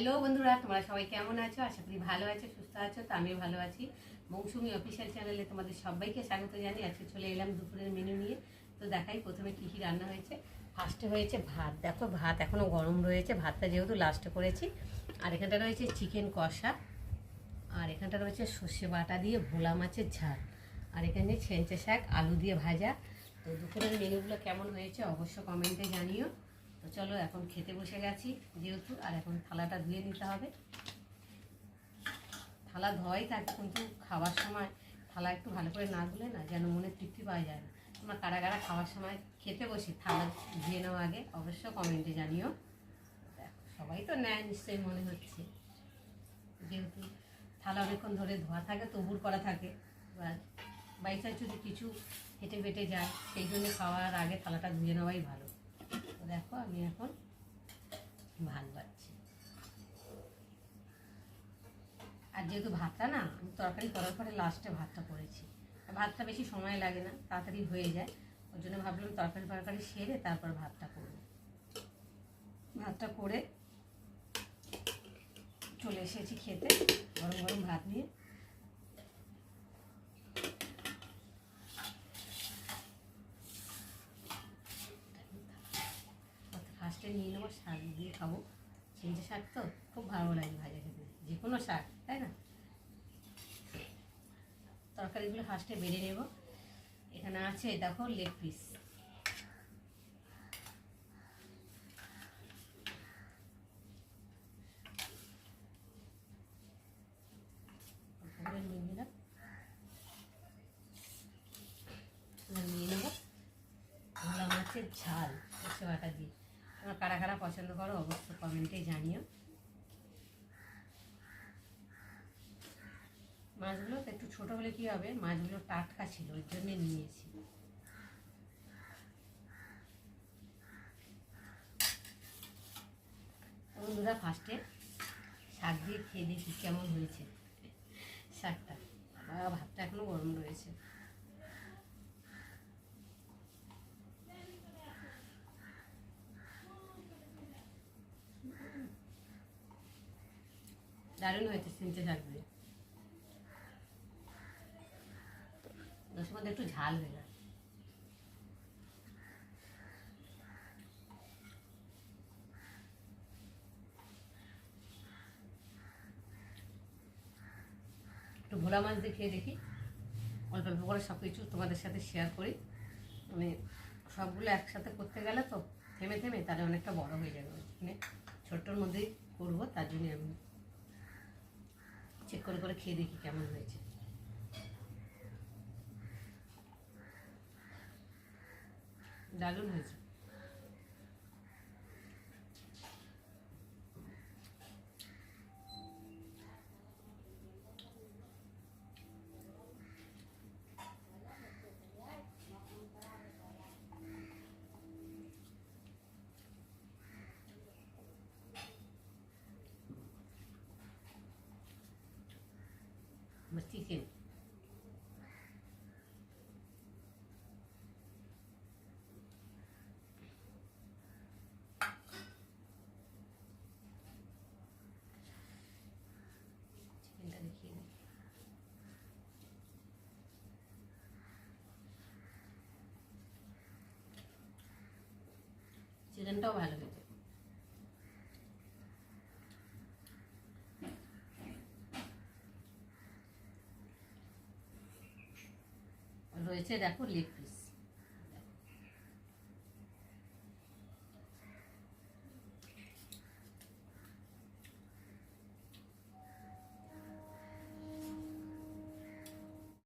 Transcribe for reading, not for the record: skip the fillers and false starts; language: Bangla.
হ্যালো বন্ধুরা, তোমরা সবাই কেমন আছো? আশা করি ভালো আছো, সুস্থ আছো। তো আমিও ভালো আছি। মৌসুমি অফিসিয়াল চ্যানেলে তোমাদের সবাইকে স্বাগত জানিয়ে আজকে চলে এলাম দুপুরের মেনু নিয়ে। তো দেখাই প্রথমে কী কী রান্না হয়েছে। ফার্স্টে হয়েছে ভাত, দেখো ভাত এখনও গরম রয়েছে, ভাতটা যেহেতু লাস্টে করেছি। আর এখানটা রয়েছে চিকেন কষা, আর এখানটা রয়েছে সর্ষে বাটা দিয়ে ভোলা মাছের ঝাল, আর এখানে ছেঁচে শাক আলু দিয়ে ভাজা। তো দুপুরের মেনুগুলো কেমন হয়েছে অবশ্য কমেন্টে জানিও। তো চলো এখন খেতে বসে গেছি যেহেতু, আর এখন থালাটা ধুয়ে নিতে হবে। থালা ধোয়াই থাকে, কিন্তু খাওয়ার সময় থালা একটু ভালো করে না ধুলে না যেন মনে তৃপ্তি পাওয়া যায় না। তোমরা কারা কারা খাওয়ার সময় খেতে বসে থালা ধুয়ে নেওয়া আগে অবশ্য কমেন্টে জানিও। দেখো সবাই তো নেয় নিশ্চয়ই মনে হচ্ছে, যেহেতু থালা অনেকক্ষণ ধরে ধোয়া থাকে, তবুর করা থাকে, বাই চান্স যদি কিছু হেঁটে বেটে যায়, সেই জন্য খাওয়ার আগে থালাটা ধুয়ে নেওয়াই ভালো। তো দেখো আমি এখন ভাত বাড়ছি। আর যেহেতু ভাতটা না আমি তরকারি করার পরে লাস্টে ভাতটা করেছি, ভাতটা বেশি সময় লাগে না, তাড়াতাড়ি হয়ে যায়। ওই জন্য ভাবলাম তরকারি সেরে তারপর ভাতটা করব। ভাতটা করে চলে এসেছি খেতে, গরম গরম ভাত নিয়ে। ফার্স্টে নিয়ে নেবো শাক দিয়ে খাবো, ছেঁচে শাক তো খুব ভালো লাগে ভাজা খেতে, যে কোনো শাক তাই না। তরকারিগুলো ফার্স্টে বেড়ে নেব। এখানে আছে দেখো লেগ পিস, নিয়ে নিলাম, নিয়ে নেবো ভোলা মাছের ঝাল সর্ষে বাটা দিয়ে। তোমরা কারা কারা পছন্দ করো অবশ্য কমেন্টে জানিও। মাছগুলো তো একটু ছোটো হলে কী হবে, মাছগুলো টাটকা ছিল ওই জন্যে নিয়েছি। বন্ধুরা ফার্স্টে শাক দিয়ে খেয়ে দেখি কেমন হয়েছে শাকটা। ভাতটা এখনও গরম রয়েছে। দারুণ হয়েছে ছেঁচে শাক দিয়ে, তার মধ্যে একটু ঝাল হয়ে যায়। একটু ভোলা মাছ দিয়ে খেয়ে দেখি, অল্প অল্প করে সব কিছু তোমাদের সাথে শেয়ার করি। মানে সবগুলো একসাথে করতে গেলে তো থেমে থেমে তাহলে অনেকটা বড় হয়ে যাবে, মানে ছোট্টর মধ্যেই করবো, তার জন্য আমি চেক করে করে খেয়ে দেখি কেমন হয়েছে। দারুণ হয়েছে। চিকেন চিকেনটা দেখিয়ে দিই। চিকেনটাও ভালো হয়েছে। রয়েছে দেখো লেগ পিস,